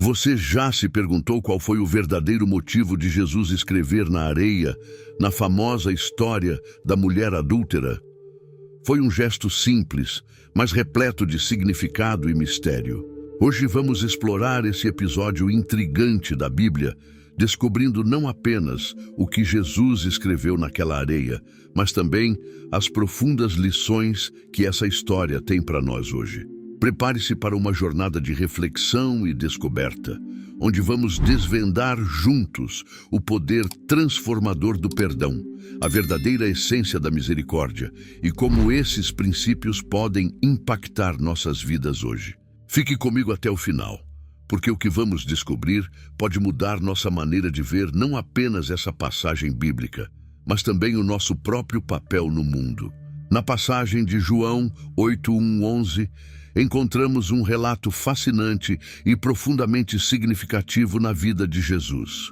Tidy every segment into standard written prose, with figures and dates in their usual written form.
Você já se perguntou qual foi o verdadeiro motivo de Jesus escrever na areia, na famosa história da mulher adúltera? Foi um gesto simples, mas repleto de significado e mistério. Hoje vamos explorar esse episódio intrigante da Bíblia, descobrindo não apenas o que Jesus escreveu naquela areia, mas também as profundas lições que essa história tem para nós hoje. Prepare-se para uma jornada de reflexão e descoberta, onde vamos desvendar juntos o poder transformador do perdão, a verdadeira essência da misericórdia e como esses princípios podem impactar nossas vidas hoje. Fique comigo até o final, porque o que vamos descobrir pode mudar nossa maneira de ver não apenas essa passagem bíblica, mas também o nosso próprio papel no mundo. Na passagem de João 8:1-11, encontramos um relato fascinante e profundamente significativo na vida de Jesus,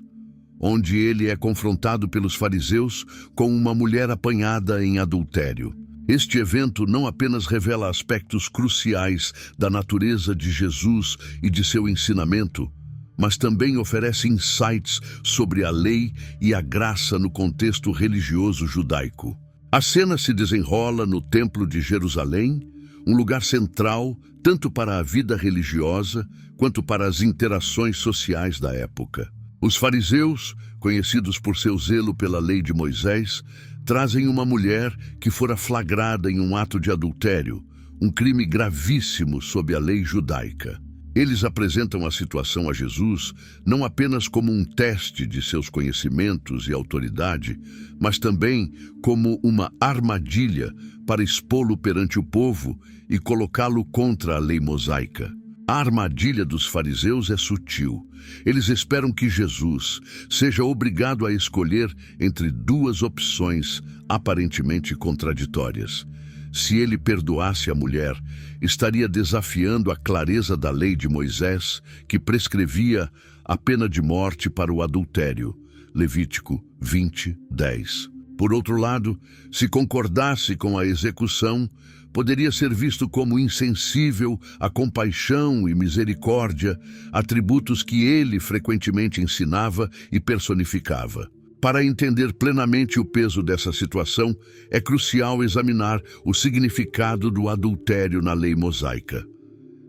onde ele é confrontado pelos fariseus com uma mulher apanhada em adultério. Este evento não apenas revela aspectos cruciais da natureza de Jesus e de seu ensinamento, mas também oferece insights sobre a lei e a graça no contexto religioso judaico. A cena se desenrola no Templo de Jerusalém, um lugar central tanto para a vida religiosa quanto para as interações sociais da época. Os fariseus, conhecidos por seu zelo pela lei de Moisés, trazem uma mulher que fora flagrada em um ato de adultério, um crime gravíssimo sob a lei judaica. Eles apresentam a situação a Jesus não apenas como um teste de seus conhecimentos e autoridade, mas também como uma armadilha para expô-lo perante o povo e colocá-lo contra a lei mosaica. A armadilha dos fariseus é sutil. Eles esperam que Jesus seja obrigado a escolher entre duas opções aparentemente contraditórias. Se ele perdoasse a mulher, estaria desafiando a clareza da lei de Moisés, que prescrevia a pena de morte para o adultério. Levítico 20:10. Por outro lado, se concordasse com a execução, poderia ser visto como insensível à compaixão e misericórdia, atributos que ele frequentemente ensinava e personificava. Para entender plenamente o peso dessa situação, é crucial examinar o significado do adultério na lei mosaica.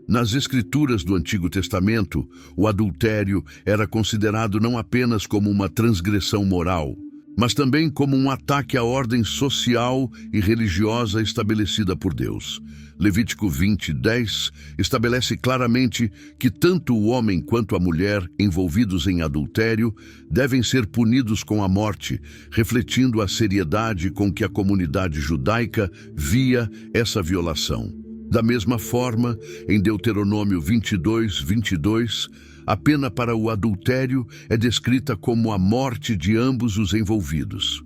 Nas Escrituras do Antigo Testamento, o adultério era considerado não apenas como uma transgressão moral, mas também como um ataque à ordem social e religiosa estabelecida por Deus. Levítico 20:10 estabelece claramente que tanto o homem quanto a mulher envolvidos em adultério devem ser punidos com a morte, refletindo a seriedade com que a comunidade judaica via essa violação. Da mesma forma, em Deuteronômio 22:22, a pena para o adultério é descrita como a morte de ambos os envolvidos.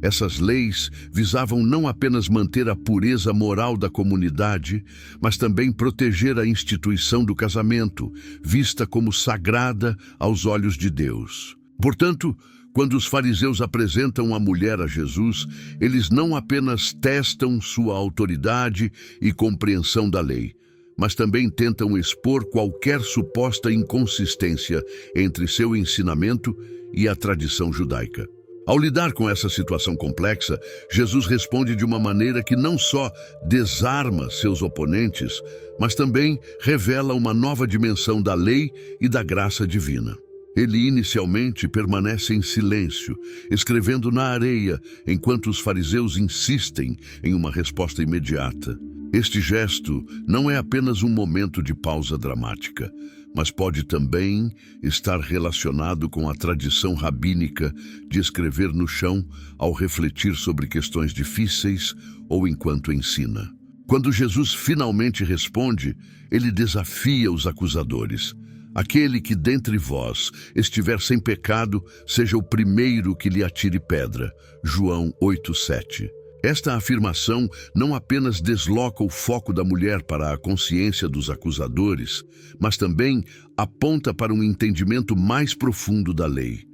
Essas leis visavam não apenas manter a pureza moral da comunidade, mas também proteger a instituição do casamento, vista como sagrada aos olhos de Deus. Portanto, quando os fariseus apresentam a mulher a Jesus, eles não apenas testam sua autoridade e compreensão da lei, mas também tentam expor qualquer suposta inconsistência entre seu ensinamento e a tradição judaica. Ao lidar com essa situação complexa, Jesus responde de uma maneira que não só desarma seus oponentes, mas também revela uma nova dimensão da lei e da graça divina. Ele inicialmente permanece em silêncio, escrevendo na areia, enquanto os fariseus insistem em uma resposta imediata. Este gesto não é apenas um momento de pausa dramática, mas pode também estar relacionado com a tradição rabínica de escrever no chão ao refletir sobre questões difíceis ou enquanto ensina. Quando Jesus finalmente responde, ele desafia os acusadores. Aquele que dentre vós estiver sem pecado, seja o primeiro que lhe atire pedra. João 8:7. Esta afirmação não apenas desloca o foco da mulher para a consciência dos acusadores, mas também aponta para um entendimento mais profundo da lei.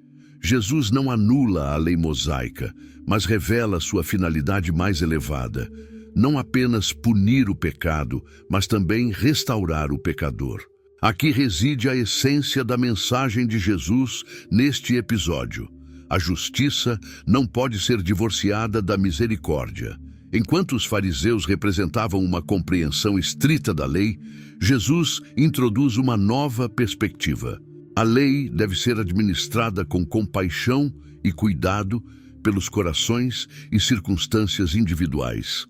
Jesus não anula a lei mosaica, mas revela sua finalidade mais elevada: não apenas punir o pecado, mas também restaurar o pecador. Aqui reside a essência da mensagem de Jesus neste episódio. A justiça não pode ser divorciada da misericórdia. Enquanto os fariseus representavam uma compreensão estrita da lei, Jesus introduz uma nova perspectiva. A lei deve ser administrada com compaixão e cuidado pelos corações e circunstâncias individuais.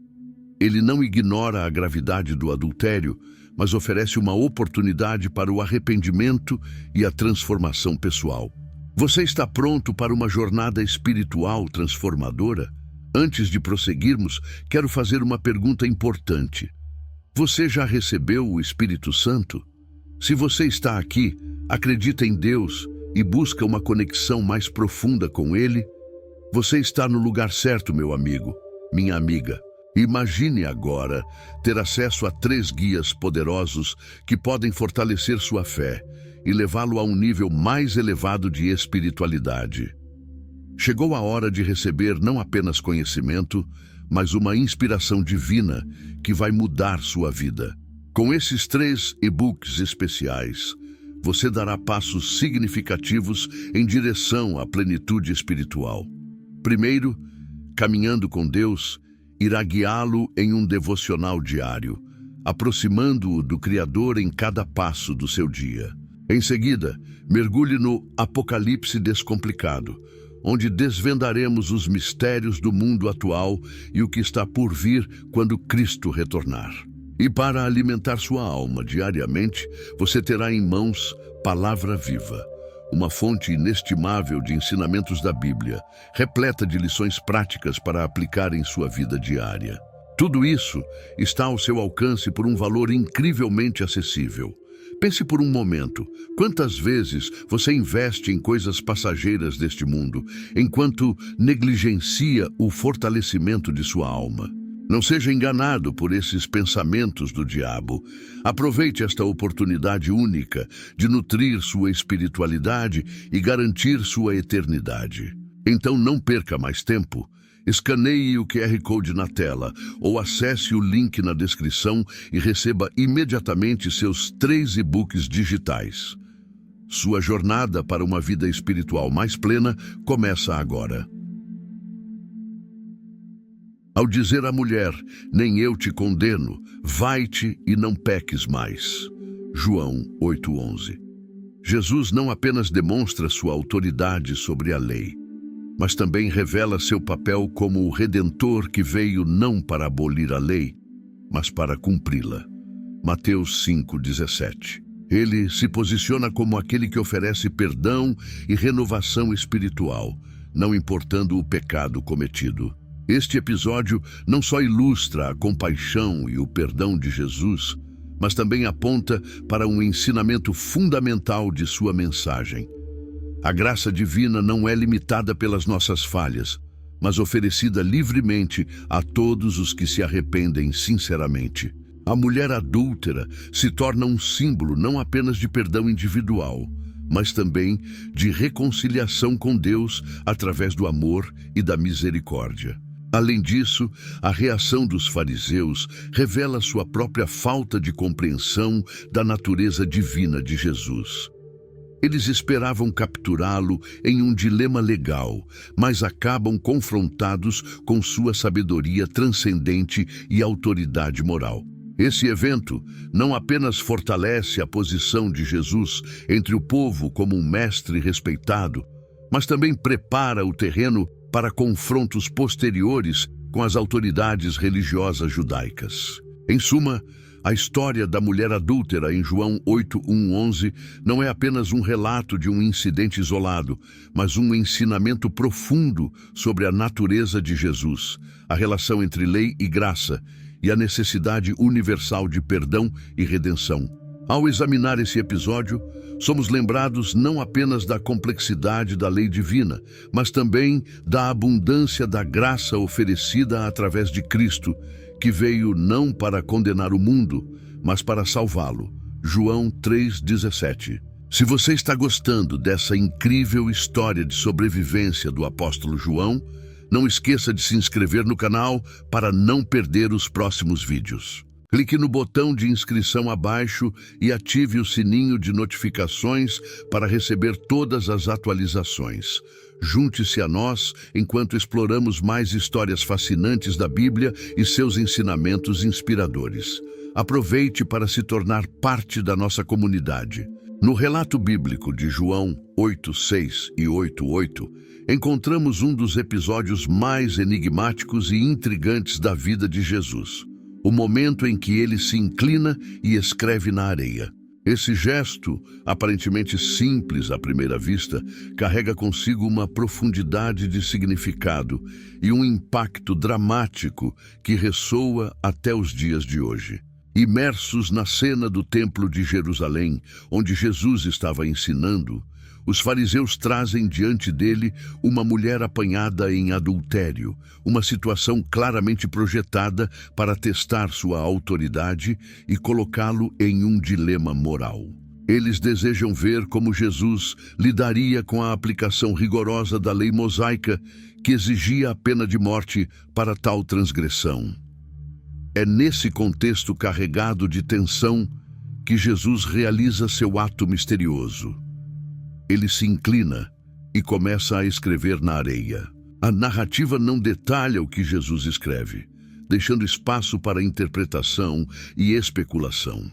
Ele não ignora a gravidade do adultério, mas oferece uma oportunidade para o arrependimento e a transformação pessoal. Você está pronto para uma jornada espiritual transformadora? Antes de prosseguirmos, quero fazer uma pergunta importante. Você já recebeu o Espírito Santo? Se você está aqui, acredita em Deus e busca uma conexão mais profunda com Ele, você está no lugar certo, meu amigo, minha amiga. Imagine agora ter acesso a 3 guias poderosos que podem fortalecer sua fé e levá-lo a um nível mais elevado de espiritualidade. Chegou a hora de receber não apenas conhecimento, mas uma inspiração divina que vai mudar sua vida. Com esses 3 e-books especiais, você dará passos significativos em direção à plenitude espiritual. Primeiro, Caminhando com Deus irá guiá-lo em um devocional diário, aproximando-o do Criador em cada passo do seu dia. Em seguida, mergulhe no Apocalipse Descomplicado, onde desvendaremos os mistérios do mundo atual e o que está por vir quando Cristo retornar. E para alimentar sua alma diariamente, você terá em mãos Palavra Viva, uma fonte inestimável de ensinamentos da Bíblia, repleta de lições práticas para aplicar em sua vida diária. Tudo isso está ao seu alcance por um valor incrivelmente acessível. Pense por um momento, quantas vezes você investe em coisas passageiras deste mundo, enquanto negligencia o fortalecimento de sua alma? Não seja enganado por esses pensamentos do diabo. Aproveite esta oportunidade única de nutrir sua espiritualidade e garantir sua eternidade. Então não perca mais tempo. Escaneie o QR Code na tela ou acesse o link na descrição e receba imediatamente seus 3 e-books digitais. Sua jornada para uma vida espiritual mais plena começa agora. Ao dizer à mulher, nem eu te condeno, vai-te e não peques mais. João 8:11. Jesus não apenas demonstra sua autoridade sobre a lei, mas também revela seu papel como o Redentor que veio não para abolir a lei, mas para cumpri-la. Mateus 5:17. Ele se posiciona como aquele que oferece perdão e renovação espiritual, não importando o pecado cometido. Este episódio não só ilustra a compaixão e o perdão de Jesus, mas também aponta para um ensinamento fundamental de sua mensagem. A graça divina não é limitada pelas nossas falhas, mas oferecida livremente a todos os que se arrependem sinceramente. A mulher adúltera se torna um símbolo não apenas de perdão individual, mas também de reconciliação com Deus através do amor e da misericórdia. Além disso, a reação dos fariseus revela sua própria falta de compreensão da natureza divina de Jesus. Eles esperavam capturá-lo em um dilema legal, mas acabam confrontados com sua sabedoria transcendente e autoridade moral. Esse evento não apenas fortalece a posição de Jesus entre o povo como um mestre respeitado, mas também prepara o terreno para confrontos posteriores com as autoridades religiosas judaicas. Em suma, a história da mulher adúltera em João 8:11 não é apenas um relato de um incidente isolado, mas um ensinamento profundo sobre a natureza de Jesus, a relação entre lei e graça e a necessidade universal de perdão e redenção. Ao examinar esse episódio, somos lembrados não apenas da complexidade da lei divina, mas também da abundância da graça oferecida através de Cristo, que veio não para condenar o mundo, mas para salvá-lo. João 3:17. Se você está gostando dessa incrível história de sobrevivência do apóstolo João, não esqueça de se inscrever no canal para não perder os próximos vídeos. Clique no botão de inscrição abaixo e ative o sininho de notificações para receber todas as atualizações. Junte-se a nós enquanto exploramos mais histórias fascinantes da Bíblia e seus ensinamentos inspiradores. Aproveite para se tornar parte da nossa comunidade. No relato bíblico de João 8:6 e 8:8, encontramos um dos episódios mais enigmáticos e intrigantes da vida de Jesus. O momento em que ele se inclina e escreve na areia. Esse gesto, aparentemente simples à primeira vista, carrega consigo uma profundidade de significado e um impacto dramático que ressoa até os dias de hoje. Imersos na cena do Templo de Jerusalém, onde Jesus estava ensinando, os fariseus trazem diante dele uma mulher apanhada em adultério, uma situação claramente projetada para testar sua autoridade e colocá-lo em um dilema moral. Eles desejam ver como Jesus lidaria com a aplicação rigorosa da lei mosaica que exigia a pena de morte para tal transgressão. É nesse contexto carregado de tensão que Jesus realiza seu ato misterioso. Ele se inclina e começa a escrever na areia. A narrativa não detalha o que Jesus escreve, deixando espaço para interpretação e especulação.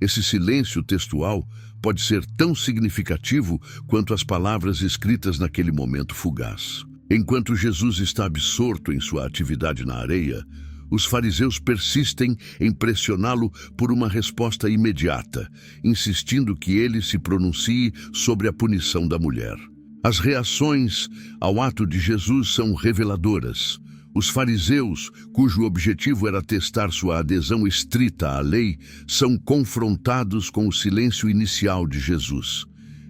Esse silêncio textual pode ser tão significativo quanto as palavras escritas naquele momento fugaz. Enquanto Jesus está absorto em sua atividade na areia, os fariseus persistem em pressioná-lo por uma resposta imediata, insistindo que ele se pronuncie sobre a punição da mulher. As reações ao ato de Jesus são reveladoras. Os fariseus, cujo objetivo era testar sua adesão estrita à lei, são confrontados com o silêncio inicial de Jesus.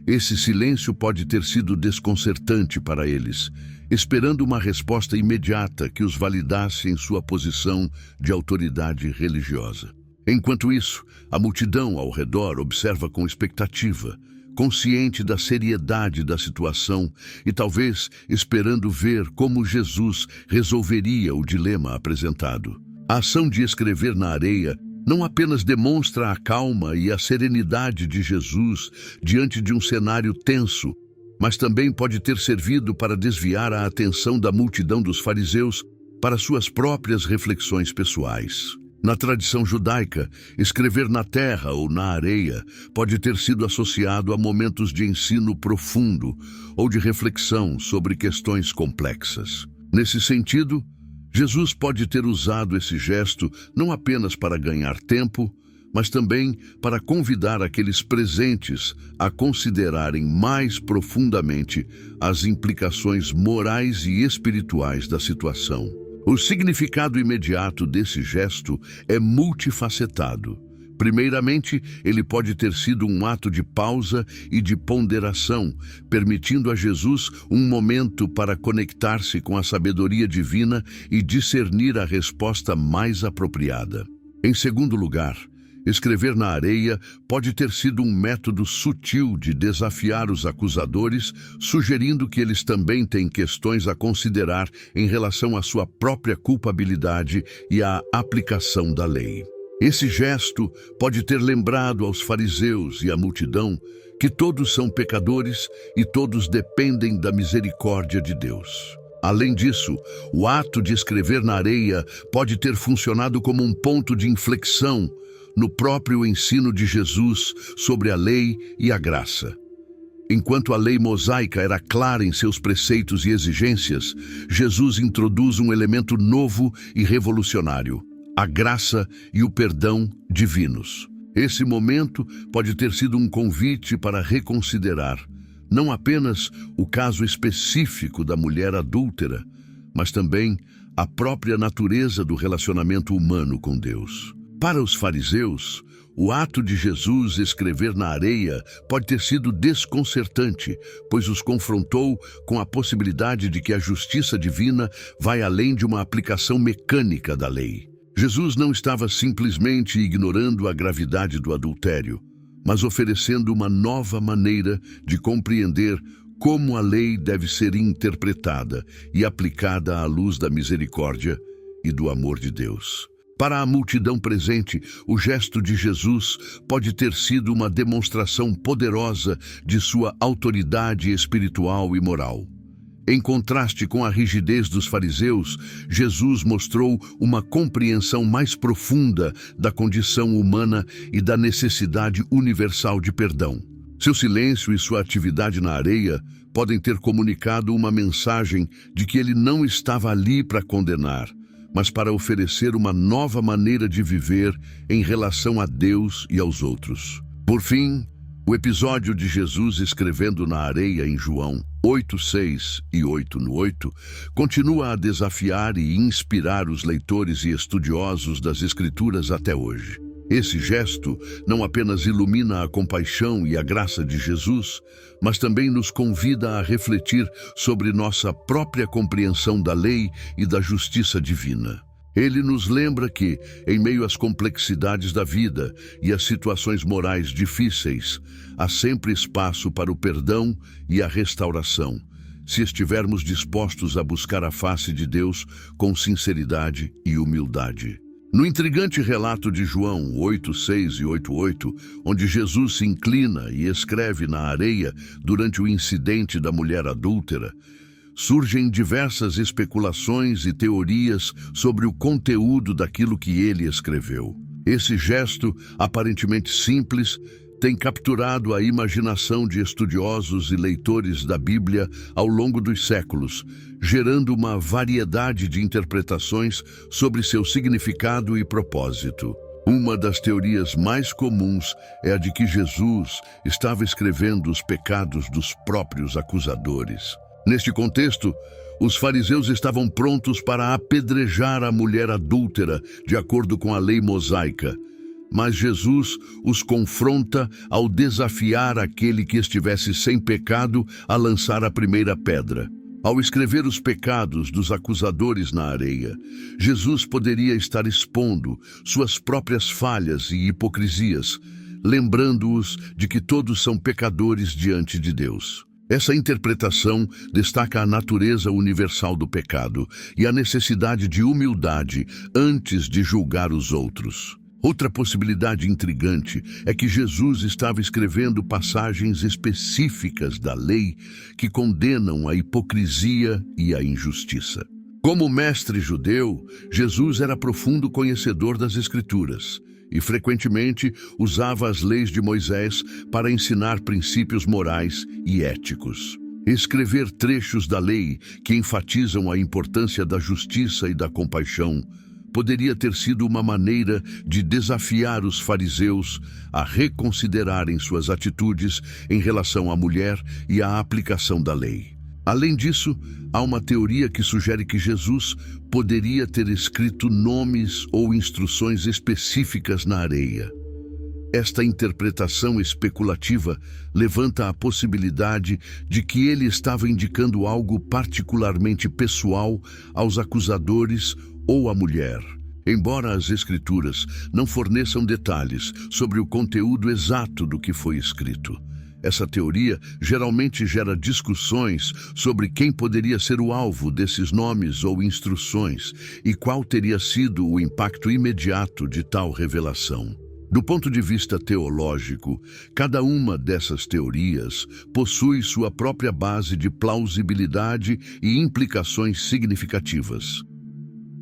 Esse silêncio pode ter sido desconcertante para eles, esperando uma resposta imediata que os validasse em sua posição de autoridade religiosa. Enquanto isso, a multidão ao redor observa com expectativa, consciente da seriedade da situação e talvez esperando ver como Jesus resolveria o dilema apresentado. A ação de escrever na areia não apenas demonstra a calma e a serenidade de Jesus diante de um cenário tenso, mas também pode ter servido para desviar a atenção da multidão dos fariseus para suas próprias reflexões pessoais. Na tradição judaica, escrever na terra ou na areia pode ter sido associado a momentos de ensino profundo ou de reflexão sobre questões complexas. Nesse sentido, Jesus pode ter usado esse gesto não apenas para ganhar tempo, mas também para convidar aqueles presentes a considerarem mais profundamente as implicações morais e espirituais da situação. O significado imediato desse gesto é multifacetado. Primeiramente, ele pode ter sido um ato de pausa e de ponderação, permitindo a Jesus um momento para conectar-se com a sabedoria divina e discernir a resposta mais apropriada. Em segundo lugar, escrever na areia pode ter sido um método sutil de desafiar os acusadores, sugerindo que eles também têm questões a considerar em relação à sua própria culpabilidade e à aplicação da lei. Esse gesto pode ter lembrado aos fariseus e à multidão que todos são pecadores e todos dependem da misericórdia de Deus. Além disso, o ato de escrever na areia pode ter funcionado como um ponto de inflexão no próprio ensino de Jesus sobre a lei e a graça. Enquanto a lei mosaica era clara em seus preceitos e exigências, Jesus introduz um elemento novo e revolucionário: a graça e o perdão divinos. Esse momento pode ter sido um convite para reconsiderar não apenas o caso específico da mulher adúltera, mas também a própria natureza do relacionamento humano com Deus. Para os fariseus, o ato de Jesus escrever na areia pode ter sido desconcertante, pois os confrontou com a possibilidade de que a justiça divina vai além de uma aplicação mecânica da lei. Jesus não estava simplesmente ignorando a gravidade do adultério, mas oferecendo uma nova maneira de compreender como a lei deve ser interpretada e aplicada à luz da misericórdia e do amor de Deus. Para a multidão presente, o gesto de Jesus pode ter sido uma demonstração poderosa de sua autoridade espiritual e moral. Em contraste com a rigidez dos fariseus, Jesus mostrou uma compreensão mais profunda da condição humana e da necessidade universal de perdão. Seu silêncio e sua atividade na areia podem ter comunicado uma mensagem de que ele não estava ali para condenar, mas para oferecer uma nova maneira de viver em relação a Deus e aos outros. Por fim, o episódio de Jesus escrevendo na areia em João 8:6 e 8:8 continua a desafiar e inspirar os leitores e estudiosos das Escrituras até hoje. Esse gesto não apenas ilumina a compaixão e a graça de Jesus, mas também nos convida a refletir sobre nossa própria compreensão da lei e da justiça divina. Ele nos lembra que, em meio às complexidades da vida e às situações morais difíceis, há sempre espaço para o perdão e a restauração, se estivermos dispostos a buscar a face de Deus com sinceridade e humildade. No intrigante relato de João 8:6 e 8:8, onde Jesus se inclina e escreve na areia durante o incidente da mulher adúltera, surgem diversas especulações e teorias sobre o conteúdo daquilo que ele escreveu. Esse gesto, aparentemente simples, tem capturado a imaginação de estudiosos e leitores da Bíblia ao longo dos séculos, gerando uma variedade de interpretações sobre seu significado e propósito. Uma das teorias mais comuns é a de que Jesus estava escrevendo os pecados dos próprios acusadores. Neste contexto, os fariseus estavam prontos para apedrejar a mulher adúltera, de acordo com a lei mosaica. Mas Jesus os confronta ao desafiar aquele que estivesse sem pecado a lançar a primeira pedra. Ao escrever os pecados dos acusadores na areia, Jesus poderia estar expondo suas próprias falhas e hipocrisias, lembrando-os de que todos são pecadores diante de Deus. Essa interpretação destaca a natureza universal do pecado e a necessidade de humildade antes de julgar os outros. Outra possibilidade intrigante é que Jesus estava escrevendo passagens específicas da lei que condenam a hipocrisia e a injustiça. Como mestre judeu, Jesus era profundo conhecedor das Escrituras e frequentemente usava as leis de Moisés para ensinar princípios morais e éticos. Escrever trechos da lei que enfatizam a importância da justiça e da compaixão poderia ter sido uma maneira de desafiar os fariseus a reconsiderarem suas atitudes em relação à mulher e à aplicação da lei. Além disso, há uma teoria que sugere que Jesus poderia ter escrito nomes ou instruções específicas na areia. Esta interpretação especulativa levanta a possibilidade de que ele estava indicando algo particularmente pessoal aos acusadores ou à mulher. Embora as Escrituras não forneçam detalhes sobre o conteúdo exato do que foi escrito, essa teoria geralmente gera discussões sobre quem poderia ser o alvo desses nomes ou instruções e qual teria sido o impacto imediato de tal revelação. Do ponto de vista teológico, cada uma dessas teorias possui sua própria base de plausibilidade e implicações significativas.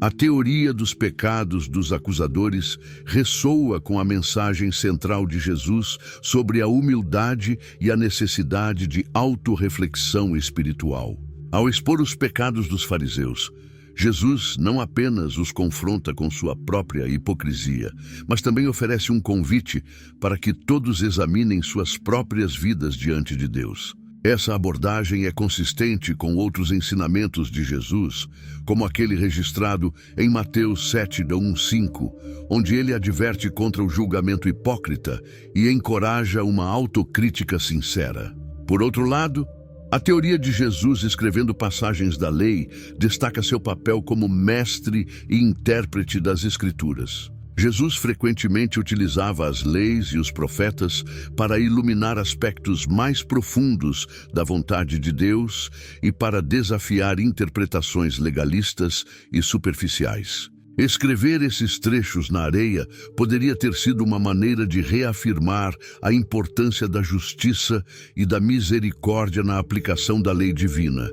A teoria dos pecados dos acusadores ressoa com a mensagem central de Jesus sobre a humildade e a necessidade de autorreflexão espiritual. Ao expor os pecados dos fariseus, Jesus não apenas os confronta com sua própria hipocrisia, mas também oferece um convite para que todos examinem suas próprias vidas diante de Deus. Essa abordagem é consistente com outros ensinamentos de Jesus, como aquele registrado em Mateus 7:1-5, onde ele adverte contra o julgamento hipócrita e encoraja uma autocrítica sincera. Por outro lado, a teoria de Jesus escrevendo passagens da lei destaca seu papel como mestre e intérprete das Escrituras. Jesus frequentemente utilizava as leis e os profetas para iluminar aspectos mais profundos da vontade de Deus e para desafiar interpretações legalistas e superficiais. Escrever esses trechos na areia poderia ter sido uma maneira de reafirmar a importância da justiça e da misericórdia na aplicação da lei divina,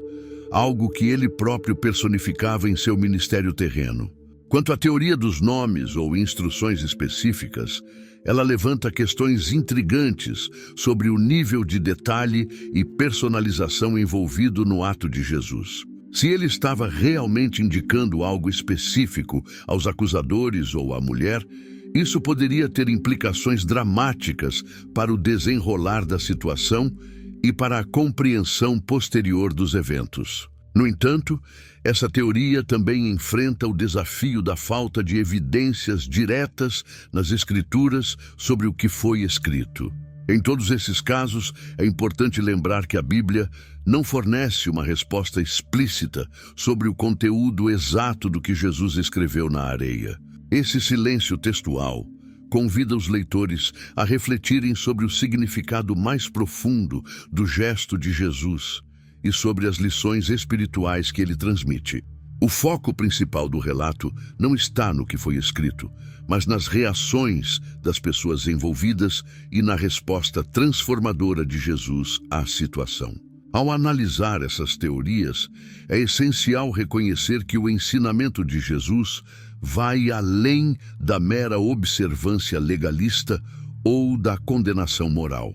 algo que ele próprio personificava em seu ministério terreno. Quanto à teoria dos nomes ou instruções específicas, ela levanta questões intrigantes sobre o nível de detalhe e personalização envolvido no ato de Jesus. Se ele estava realmente indicando algo específico aos acusadores ou à mulher, isso poderia ter implicações dramáticas para o desenrolar da situação e para a compreensão posterior dos eventos. No entanto, essa teoria também enfrenta o desafio da falta de evidências diretas nas Escrituras sobre o que foi escrito. Em todos esses casos, é importante lembrar que a Bíblia não fornece uma resposta explícita sobre o conteúdo exato do que Jesus escreveu na areia. Esse silêncio textual convida os leitores a refletirem sobre o significado mais profundo do gesto de Jesus e sobre as lições espirituais que ele transmite. O foco principal do relato não está no que foi escrito, mas nas reações das pessoas envolvidas e na resposta transformadora de Jesus à situação. Ao analisar essas teorias, é essencial reconhecer que o ensinamento de Jesus vai além da mera observância legalista ou da condenação moral.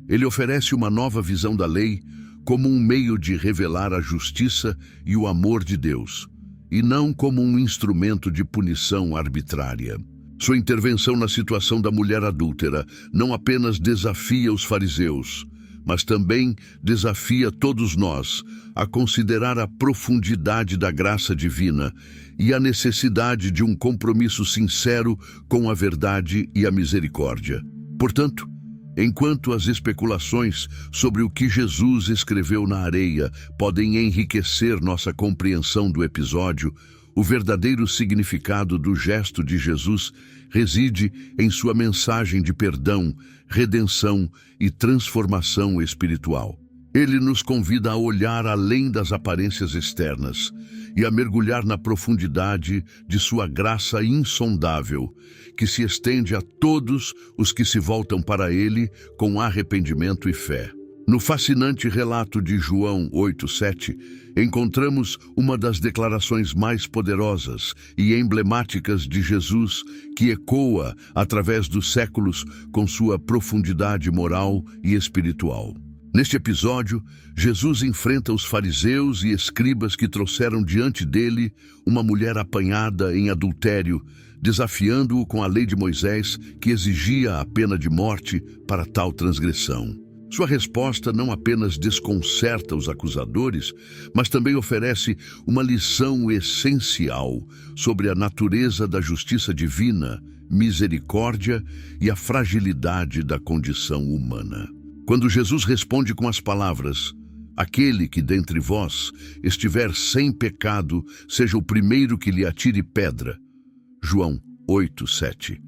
Ele oferece uma nova visão da lei como um meio de revelar a justiça e o amor de Deus, e não como um instrumento de punição arbitrária. Sua intervenção na situação da mulher adúltera não apenas desafia os fariseus, mas também desafia todos nós a considerar a profundidade da graça divina e a necessidade de um compromisso sincero com a verdade e a misericórdia. Portanto, enquanto as especulações sobre o que Jesus escreveu na areia podem enriquecer nossa compreensão do episódio, o verdadeiro significado do gesto de Jesus reside em sua mensagem de perdão, redenção e transformação espiritual. Ele nos convida a olhar além das aparências externas e a mergulhar na profundidade de sua graça insondável, que se estende a todos os que se voltam para ele com arrependimento e fé. No fascinante relato de João 8:7, encontramos uma das declarações mais poderosas e emblemáticas de Jesus, que ecoa através dos séculos com sua profundidade moral e espiritual. Neste episódio, Jesus enfrenta os fariseus e escribas que trouxeram diante dele uma mulher apanhada em adultério, desafiando-o com a lei de Moisés, que exigia a pena de morte para tal transgressão. Sua resposta não apenas desconcerta os acusadores, mas também oferece uma lição essencial sobre a natureza da justiça divina, misericórdia e a fragilidade da condição humana. Quando Jesus responde com as palavras: "Aquele que dentre vós estiver sem pecado, seja o primeiro que lhe atire pedra", João 8:7.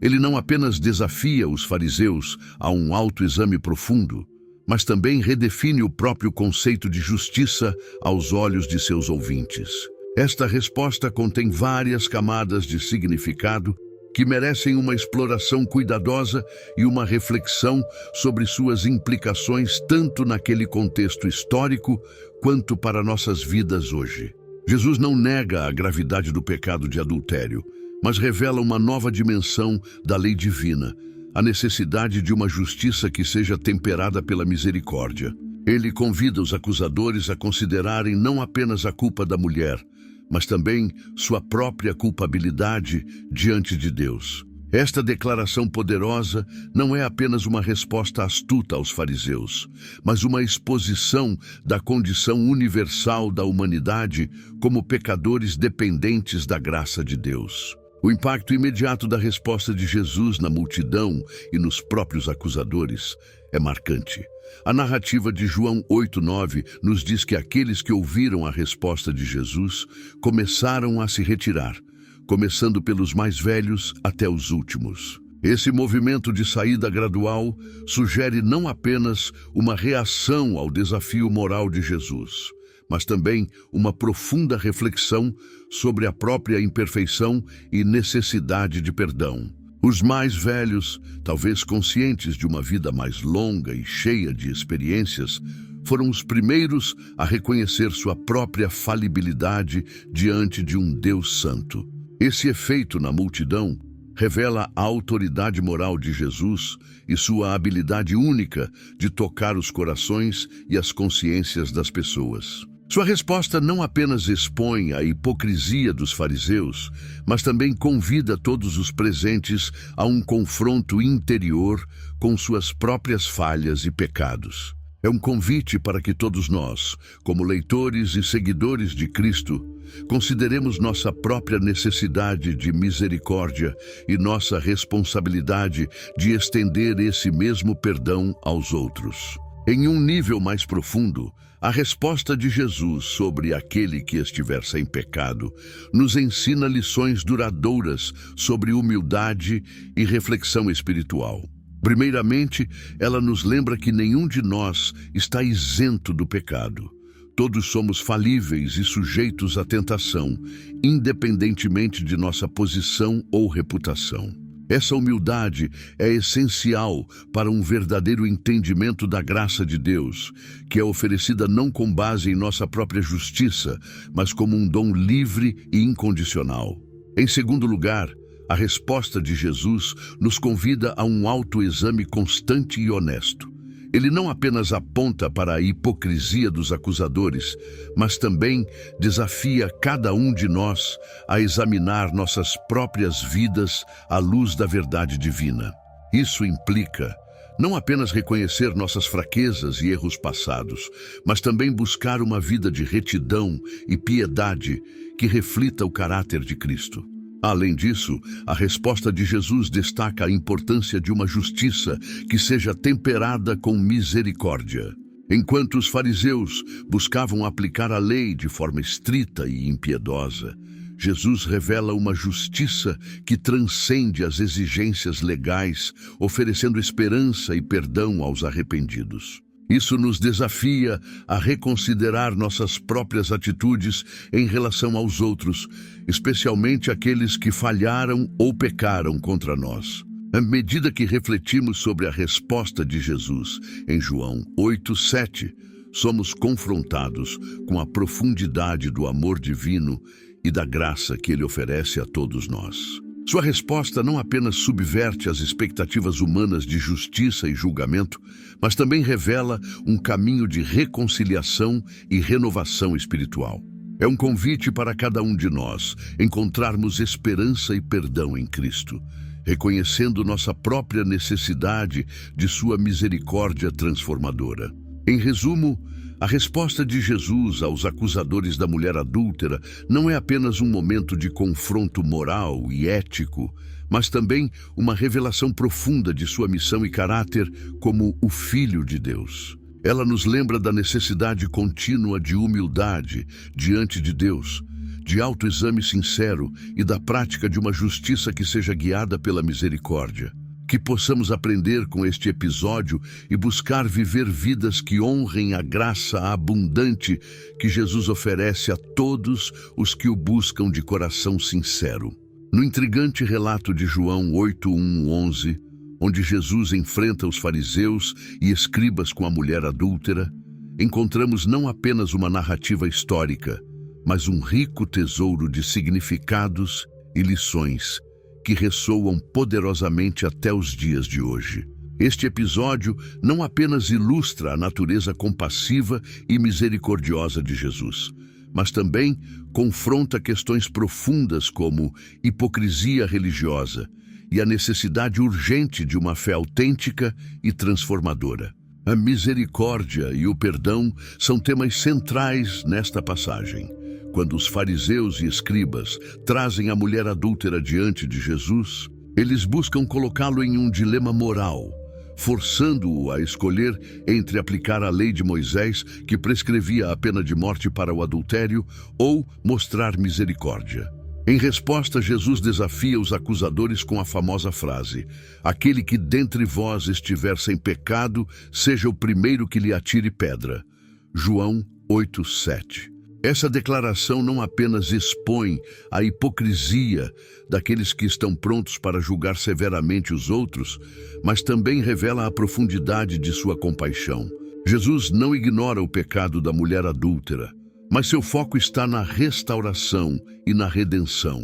Ele não apenas desafia os fariseus a um autoexame profundo, mas também redefine o próprio conceito de justiça aos olhos de seus ouvintes. Esta resposta contém várias camadas de significado que merecem uma exploração cuidadosa e uma reflexão sobre suas implicações tanto naquele contexto histórico quanto para nossas vidas hoje. Jesus não nega a gravidade do pecado de adultério, mas revela uma nova dimensão da lei divina, a necessidade de uma justiça que seja temperada pela misericórdia. Ele convida os acusadores a considerarem não apenas a culpa da mulher, mas também sua própria culpabilidade diante de Deus. Esta declaração poderosa não é apenas uma resposta astuta aos fariseus, mas uma exposição da condição universal da humanidade como pecadores dependentes da graça de Deus. O impacto imediato da resposta de Jesus na multidão e nos próprios acusadores é marcante. A narrativa de João 8:9 nos diz que aqueles que ouviram a resposta de Jesus começaram a se retirar, começando pelos mais velhos até os últimos. Esse movimento de saída gradual sugere não apenas uma reação ao desafio moral de Jesus, mas também uma profunda reflexão sobre a própria imperfeição e necessidade de perdão. Os mais velhos, talvez conscientes de uma vida mais longa e cheia de experiências, foram os primeiros a reconhecer sua própria falibilidade diante de um Deus santo. Esse efeito na multidão revela a autoridade moral de Jesus e sua habilidade única de tocar os corações e as consciências das pessoas. Sua resposta não apenas expõe a hipocrisia dos fariseus, mas também convida todos os presentes a um confronto interior com suas próprias falhas e pecados. É um convite para que todos nós, como leitores e seguidores de Cristo, consideremos nossa própria necessidade de misericórdia e nossa responsabilidade de estender esse mesmo perdão aos outros. Em um nível mais profundo, a resposta de Jesus sobre aquele que estiver sem pecado nos ensina lições duradouras sobre humildade e reflexão espiritual. Primeiramente, ela nos lembra que nenhum de nós está isento do pecado. Todos somos falíveis e sujeitos à tentação, independentemente de nossa posição ou reputação. Essa humildade é essencial para um verdadeiro entendimento da graça de Deus, que é oferecida não com base em nossa própria justiça, mas como um dom livre e incondicional. Em segundo lugar, a resposta de Jesus nos convida a um autoexame constante e honesto. Ele não apenas aponta para a hipocrisia dos acusadores, mas também desafia cada um de nós a examinar nossas próprias vidas à luz da verdade divina. Isso implica não apenas reconhecer nossas fraquezas e erros passados, mas também buscar uma vida de retidão e piedade que reflita o caráter de Cristo. Além disso, a resposta de Jesus destaca a importância de uma justiça que seja temperada com misericórdia. Enquanto os fariseus buscavam aplicar a lei de forma estrita e impiedosa, Jesus revela uma justiça que transcende as exigências legais, oferecendo esperança e perdão aos arrependidos. Isso nos desafia a reconsiderar nossas próprias atitudes em relação aos outros, especialmente aqueles que falharam ou pecaram contra nós. À medida que refletimos sobre a resposta de Jesus em João 8:7, somos confrontados com a profundidade do amor divino e da graça que ele oferece a todos nós. Sua resposta não apenas subverte as expectativas humanas de justiça e julgamento, mas também revela um caminho de reconciliação e renovação espiritual. É um convite para cada um de nós encontrarmos esperança e perdão em Cristo, reconhecendo nossa própria necessidade de sua misericórdia transformadora. Em resumo, a resposta de Jesus aos acusadores da mulher adúltera não é apenas um momento de confronto moral e ético, mas também uma revelação profunda de sua missão e caráter como o Filho de Deus. Ela nos lembra da necessidade contínua de humildade diante de Deus, de autoexame sincero e da prática de uma justiça que seja guiada pela misericórdia. Que possamos aprender com este episódio e buscar viver vidas que honrem a graça abundante que Jesus oferece a todos os que o buscam de coração sincero. No intrigante relato de João 8:1-11, onde Jesus enfrenta os fariseus e escribas com a mulher adúltera, encontramos não apenas uma narrativa histórica, mas um rico tesouro de significados e lições que ressoam poderosamente até os dias de hoje. Este episódio não apenas ilustra a natureza compassiva e misericordiosa de Jesus, mas também confronta questões profundas como hipocrisia religiosa e a necessidade urgente de uma fé autêntica e transformadora. A misericórdia e o perdão são temas centrais nesta passagem. Quando os fariseus e escribas trazem a mulher adúltera diante de Jesus, eles buscam colocá-lo em um dilema moral, forçando-o a escolher entre aplicar a lei de Moisés, que prescrevia a pena de morte para o adultério, ou mostrar misericórdia. Em resposta, Jesus desafia os acusadores com a famosa frase: "Aquele que dentre vós estiver sem pecado, seja o primeiro que lhe atire pedra." João 8:7. Essa declaração não apenas expõe a hipocrisia daqueles que estão prontos para julgar severamente os outros, mas também revela a profundidade de sua compaixão. Jesus não ignora o pecado da mulher adúltera, mas seu foco está na restauração e na redenção.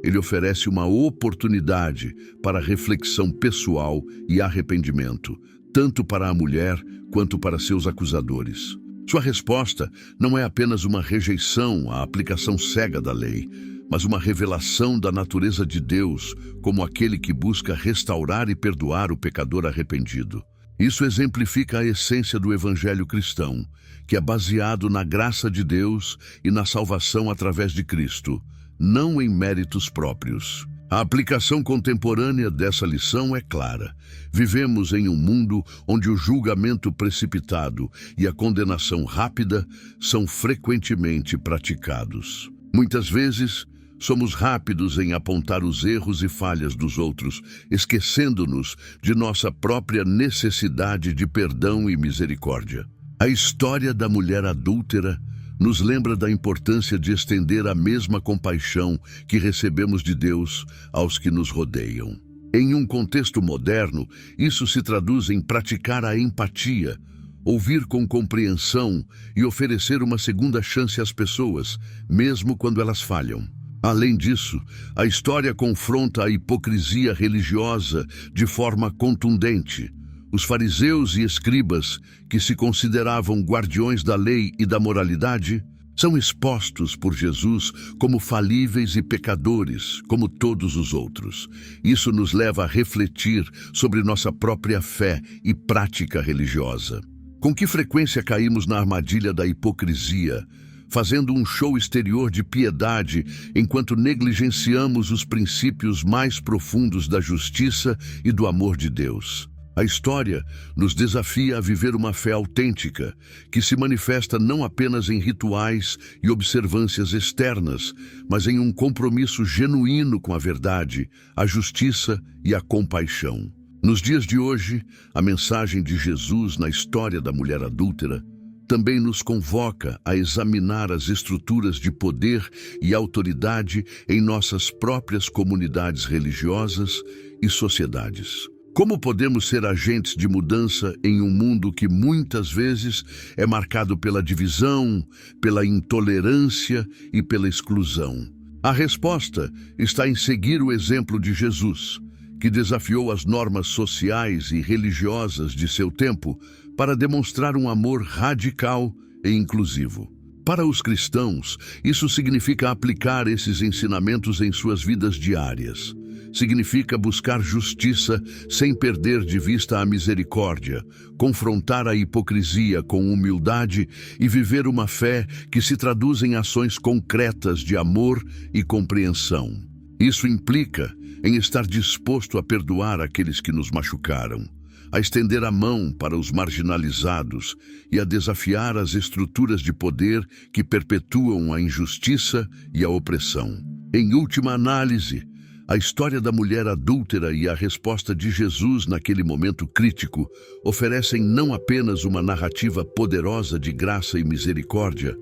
Ele oferece uma oportunidade para reflexão pessoal e arrependimento, tanto para a mulher quanto para seus acusadores. Sua resposta não é apenas uma rejeição à aplicação cega da lei, mas uma revelação da natureza de Deus como aquele que busca restaurar e perdoar o pecador arrependido. Isso exemplifica a essência do evangelho cristão, que é baseado na graça de Deus e na salvação através de Cristo, não em méritos próprios. A aplicação contemporânea dessa lição é clara. Vivemos em um mundo onde o julgamento precipitado e a condenação rápida são frequentemente praticados. Muitas vezes, somos rápidos em apontar os erros e falhas dos outros, esquecendo-nos de nossa própria necessidade de perdão e misericórdia. A história da mulher adúltera nos lembra da importância de estender a mesma compaixão que recebemos de Deus aos que nos rodeiam. Em um contexto moderno, isso se traduz em praticar a empatia, ouvir com compreensão e oferecer uma segunda chance às pessoas, mesmo quando elas falham. Além disso, a história confronta a hipocrisia religiosa de forma contundente. Os fariseus e escribas, que se consideravam guardiões da lei e da moralidade, são expostos por Jesus como falíveis e pecadores, como todos os outros. Isso nos leva a refletir sobre nossa própria fé e prática religiosa. Com que frequência caímos na armadilha da hipocrisia, fazendo um show exterior de piedade enquanto negligenciamos os princípios mais profundos da justiça e do amor de Deus? A história nos desafia a viver uma fé autêntica, que se manifesta não apenas em rituais e observâncias externas, mas em um compromisso genuíno com a verdade, a justiça e a compaixão. Nos dias de hoje, a mensagem de Jesus na história da mulher adúltera também nos convoca a examinar as estruturas de poder e autoridade em nossas próprias comunidades religiosas e sociedades. Como podemos ser agentes de mudança em um mundo que muitas vezes é marcado pela divisão, pela intolerância e pela exclusão? A resposta está em seguir o exemplo de Jesus, que desafiou as normas sociais e religiosas de seu tempo para demonstrar um amor radical e inclusivo. Para os cristãos, isso significa aplicar esses ensinamentos em suas vidas diárias. Significa buscar justiça sem perder de vista a misericórdia, confrontar a hipocrisia com humildade e viver uma fé que se traduz em ações concretas de amor e compreensão. Isso implica em estar disposto a perdoar aqueles que nos machucaram, a estender a mão para os marginalizados e a desafiar as estruturas de poder que perpetuam a injustiça e a opressão. Em última análise, a história da mulher adúltera e a resposta de Jesus naquele momento crítico oferecem não apenas uma narrativa poderosa de graça e misericórdia,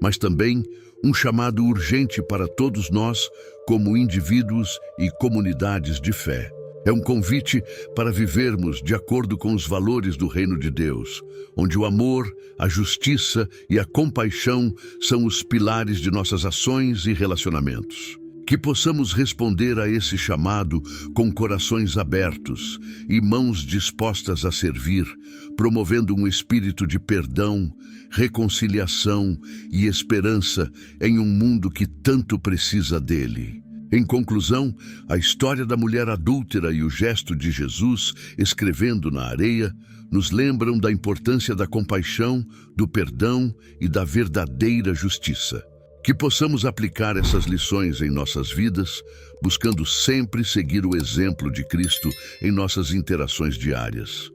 mas também um chamado urgente para todos nós como indivíduos e comunidades de fé. É um convite para vivermos de acordo com os valores do reino de Deus, onde o amor, a justiça e a compaixão são os pilares de nossas ações e relacionamentos. Que possamos responder a esse chamado com corações abertos e mãos dispostas a servir, promovendo um espírito de perdão, reconciliação e esperança em um mundo que tanto precisa dele. Em conclusão, a história da mulher adúltera e o gesto de Jesus escrevendo na areia nos lembram da importância da compaixão, do perdão e da verdadeira justiça. Que possamos aplicar essas lições em nossas vidas, buscando sempre seguir o exemplo de Cristo em nossas interações diárias.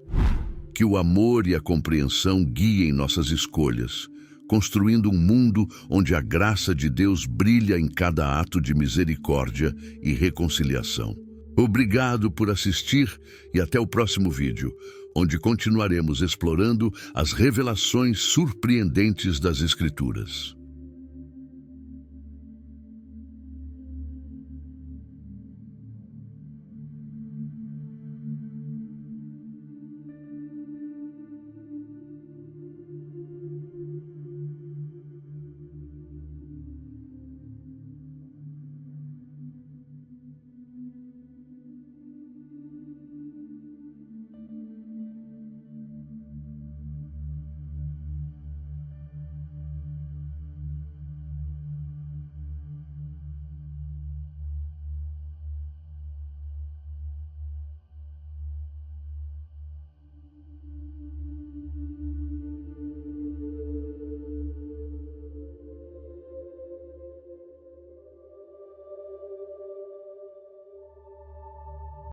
Que o amor e a compreensão guiem nossas escolhas, construindo um mundo onde a graça de Deus brilha em cada ato de misericórdia e reconciliação. Obrigado por assistir e até o próximo vídeo, onde continuaremos explorando as revelações surpreendentes das Escrituras.